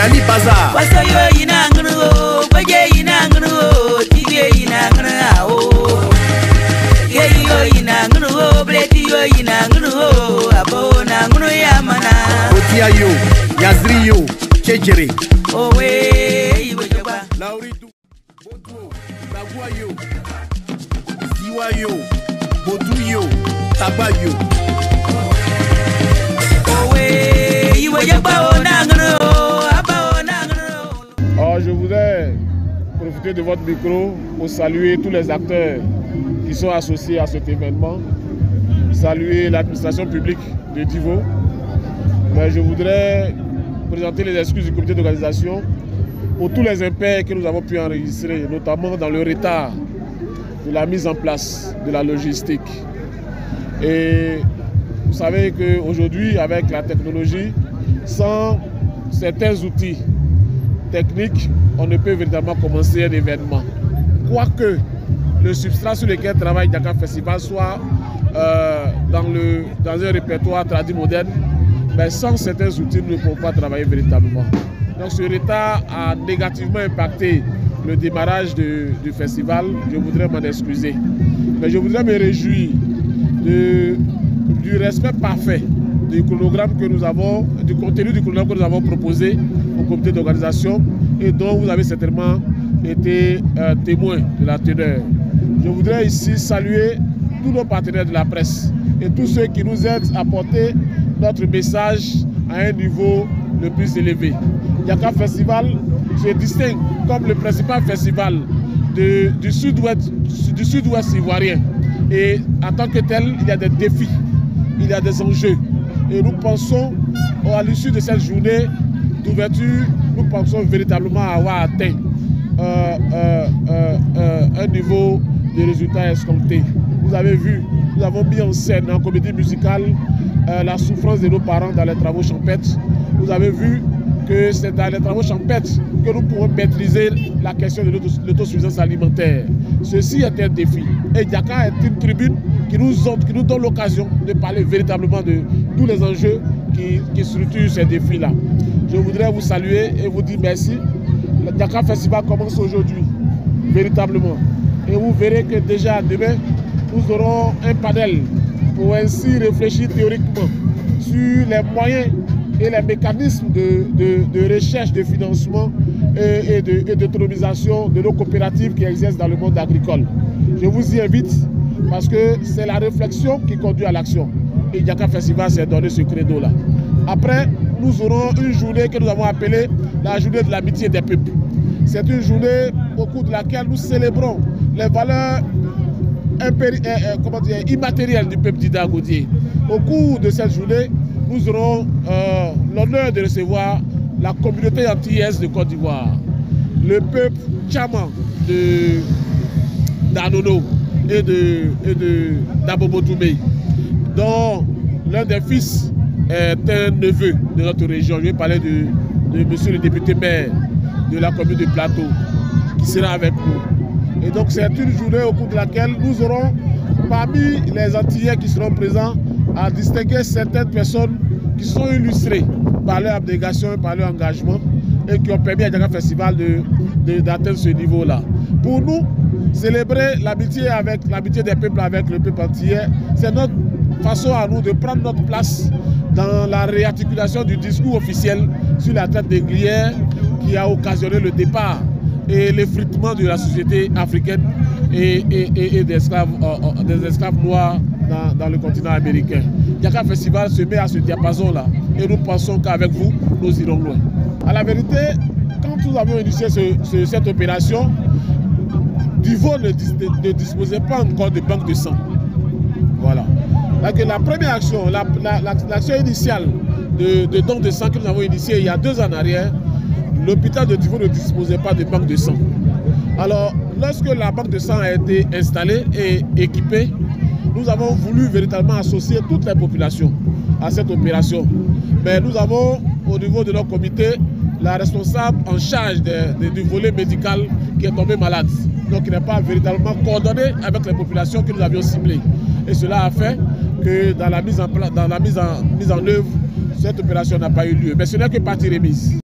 Yali Baza. Wasoyo inangru, kwaje inangru, tige inangru ao. Yeyo inangru, bleti yo inangru, abo nangru yamana. Otia yo, Yazri yo, Chejere. Owe, iwe jaba. Lauritu, Bodo, Bagua yo, Ziwa yo, Bodu yo, Taba yo. Owe, iwe jaba o nangru, abo nangru. Je voudrais profiter de votre micro pour saluer tous les acteurs qui sont associés à cet événement, saluer l'administration publique de Divo. Mais je voudrais présenter les excuses du comité d'organisation pour tous les impairs que nous avons pu enregistrer, notamment dans le retard de la mise en place de la logistique. Et vous savez qu'aujourd'hui, avec la technologie, sans certains outils techniques, on ne peut véritablement commencer un événement. Quoique le substrat sur lequel travaille Dakar Festival soit dans un répertoire traduit moderne, mais sans certains outils, nous ne pouvons pas travailler véritablement. Donc ce retard a négativement impacté le démarrage du festival. Je voudrais m'en excuser. Mais je voudrais me réjouir du respect parfait du chronogramme que nous avons, du contenu du chronogramme que nous avons proposé au comité d'organisation et dont vous avez certainement été témoin de la teneur. Je voudrais ici saluer tous nos partenaires de la presse et tous ceux qui nous aident à porter notre message à un niveau le plus élevé. Dakar Festival se distingue comme le principal festival du sud-ouest ivoirien. Et en tant que tel, il y a des défis, il y a des enjeux. Et nous pensons, à l'issue de cette journée d'ouverture, nous pensons véritablement avoir atteint un niveau de résultats escomptés. Vous avez vu, nous avons mis en scène en comédie musicale la souffrance de nos parents dans les travaux champêtres. Vous avez vu que c'est dans les travaux champêtres que nous pourrons maîtriser la question de l'autosuffisance alimentaire. Ceci est un défi. Et Dakar est une tribune qui nous donne l'occasion de parler véritablement de tous les enjeux qui structurent ces défis-là. Je voudrais vous saluer et vous dire merci. Le Dakar Festival commence aujourd'hui, véritablement. Et vous verrez que déjà demain, nous aurons un panel pour ainsi réfléchir théoriquement sur les moyens et les mécanismes de recherche, de financement et d'autonomisation de nos coopératives qui exercent dans le monde agricole. Je vous y invite parce que c'est la réflexion qui conduit à l'action. Et Dakar Festival s'est donné ce credo-là. Après, nous aurons une journée que nous avons appelée la journée de l'amitié des peuples. C'est une journée au cours de laquelle nous célébrons les valeurs immatérielles du peuple d'Ida Gaudier. Au cours de cette journée, nous aurons l'honneur de recevoir la communauté antillaise de Côte d'Ivoire, le peuple Tchaman d'Anono et d'Abobo Toumé, dont l'un des fils est un neveu de notre région. Je vais parler de monsieur le député maire de la commune de Plateau, qui sera avec nous. Et donc c'est une journée au cours de laquelle nous aurons, parmi les Antillais qui seront présents, à distinguer certaines personnes qui sont illustrées par leur abnégation et par leur engagement et qui ont permis à Dakar Festival d'atteindre ce niveau-là. Pour nous, célébrer l'amitié des peuples avec le peuple antillais, c'est notre façon à nous de prendre notre place dans la réarticulation du discours officiel sur la traite négrière qui a occasionné le départ et l'effritement de la société africaine et des esclaves noirs dans le continent américain. Dakar Festival se met à ce diapason-là et nous pensons qu'avec vous, nous irons loin. À la vérité, quand nous avions initié cette opération, Divo ne disposait pas encore de banque de sang. Voilà. Donc, la première action, l'action initiale de don de sang que nous avons initiée il y a 2 ans en arrière, l'hôpital de Divo ne disposait pas de banque de sang. Alors, lorsque la banque de sang a été installée et équipée, nous avons voulu véritablement associer toutes les populations à cette opération. Mais nous avons, au niveau de notre comité, la responsable en charge du volet médical qui est tombée malade. Donc, il n'est pas véritablement coordonné avec les populations que nous avions ciblées. Et cela a fait que dans la mise en œuvre, cette opération n'a pas eu lieu. Mais ce n'est que partie remise.